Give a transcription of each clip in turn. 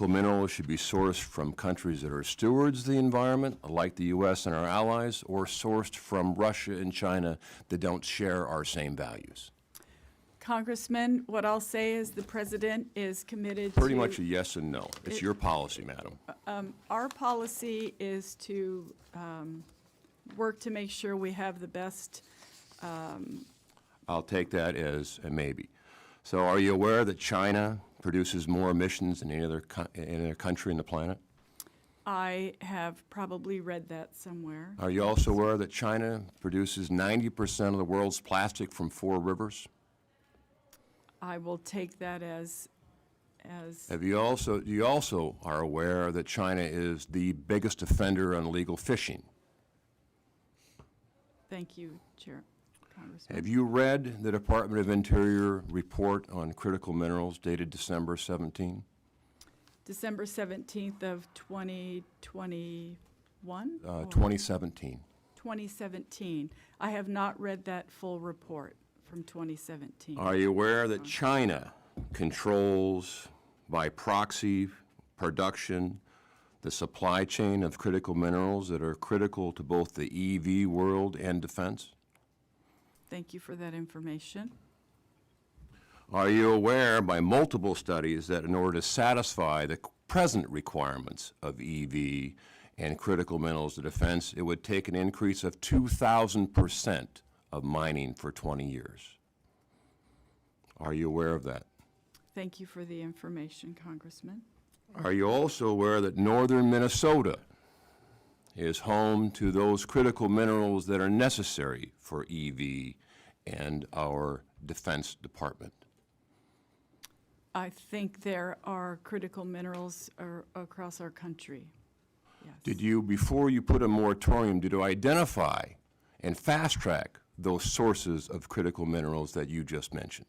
minerals should be sourced from countries that are stewards of the environment, like the U.S. and our allies, or sourced from Russia and China that don't share our same values? Congressman, what I'll say is the President is committed to... Pretty much a yes and no. It's your policy, madam. Our policy is to work to make sure we have the best... I'll take that as a maybe. So are you aware that China produces more emissions than any other country on the planet? I have probably read that somewhere. Are you also aware that China produces 90% of the world's plastic from 4 rivers? I will take that as You also are aware that China is the biggest offender on illegal fishing? Thank you, Chair. Congressman. Have you read the Department of Interior report on critical minerals dated December 17? December 17th of 2021? 2017. 2017. I have not read that full report from 2017. Are you aware that China controls by proxy production the supply chain of critical minerals that are critical to both the EV world and defense? Thank you for that information. Are you aware by multiple studies that in order to satisfy the present requirements of EV and critical minerals to defense, it would take an increase of 2,000% of mining for 20 years? Are you aware of that? Thank you for the information, Congressman. Are you also aware that northern Minnesota is home to those critical minerals that are necessary for EV and our Defense Department? I think there are critical minerals across our country. Yes. Did you, before you put a moratorium, did you identify and fast-track those sources of critical minerals that you just mentioned?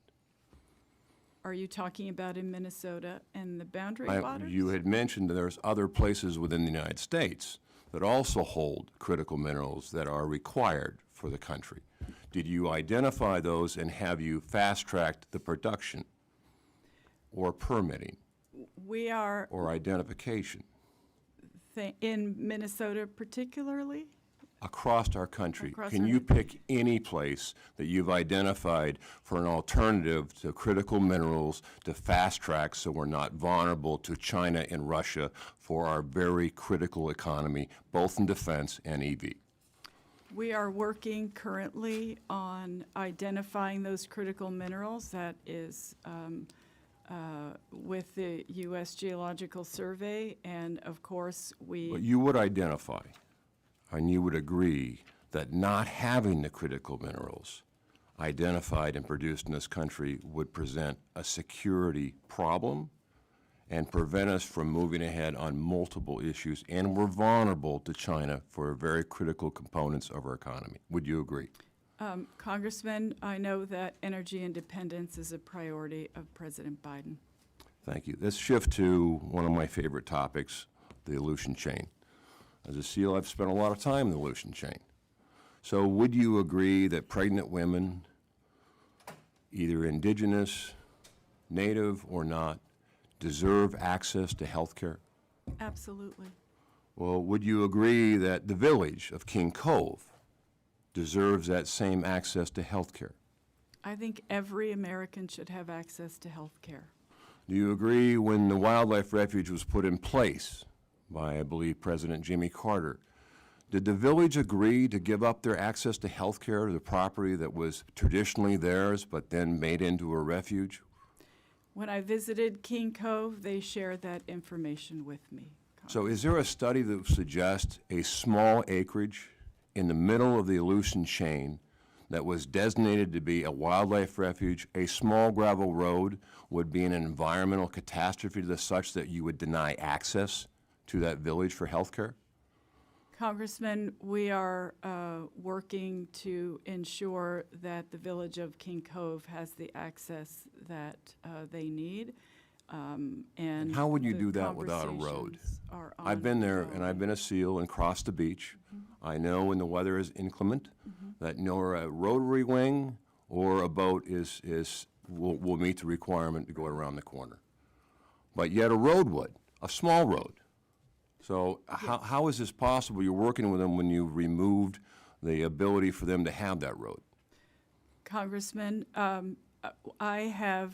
Are you talking about in Minnesota and the boundary waters? You had mentioned that there's other places within the United States that also hold critical minerals that are required for the country. Did you identify those, and have you fast-tracked the production or permitting We are, or identification in Minnesota particularly? across our country? Across Can our you country. pick any place that you've identified for an alternative to critical minerals to fast-track so we're not vulnerable to China and Russia for our very critical economy, both in defense and EV? We are working currently on identifying those critical minerals. That is with the U.S. Geological Survey, and of course But you would identify, and you would agree that not having the critical minerals identified and produced in this country would present a security problem and prevent us from moving ahead on multiple issues, and we're vulnerable to China for very critical components of our economy. Would you agree? Congressman, I know that energy independence is a priority of President Biden. Thank you. Let's shift to one of my favorite topics, the Aleutian chain. As a SEAL, I've spent a lot of time in the Aleutian chain. So would you agree that pregnant women, either indigenous, native or not, deserve access to health care? Absolutely. Well, would you agree that the village of King Cove deserves that same access to health care? I think every American should have access to health care. Do you agree when the wildlife refuge was put in place by, I believe, President Jimmy Carter, did the village agree to give up their access to health care to the property that was traditionally theirs but then made into a refuge? When I visited King Cove, they shared that information with me. So is there a study that suggests a small acreage in the middle of the Aleutian chain that was designated to be a wildlife refuge, a small gravel road, would be an environmental catastrophe to such that you would deny access to that village for health care? Congressman, we are working to ensure that the village of King Cove has the access that they need. And how would you the do that without a road? conversations are I've been there, and ongoing. I've been a SEAL and crossed the beach. I know when the weather is inclement that nor a rotary wing or a boat will meet the requirement to go around the corner. But yet a road would. a small road. So how is this possible? You're working with them when you removed the ability for them to have that road. Congressman, I have,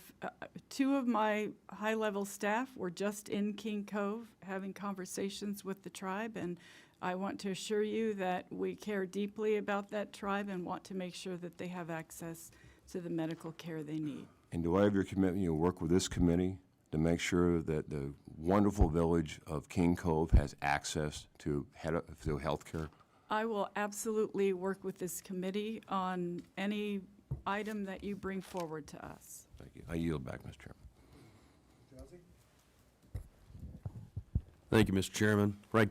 two of my high-level staff were just in King Cove having conversations with the tribe, and I want to assure you that we care deeply about that tribe and want to make sure that they have access to the medical care they need. And do I have your commitment, you'll work with this committee to make sure that the wonderful village of King Cove has access to health care? I will absolutely work with this committee on any item that you bring forward to us. Thank you. I yield back, Mr. Chairman. Thank you, Mr. Chairman. Ranking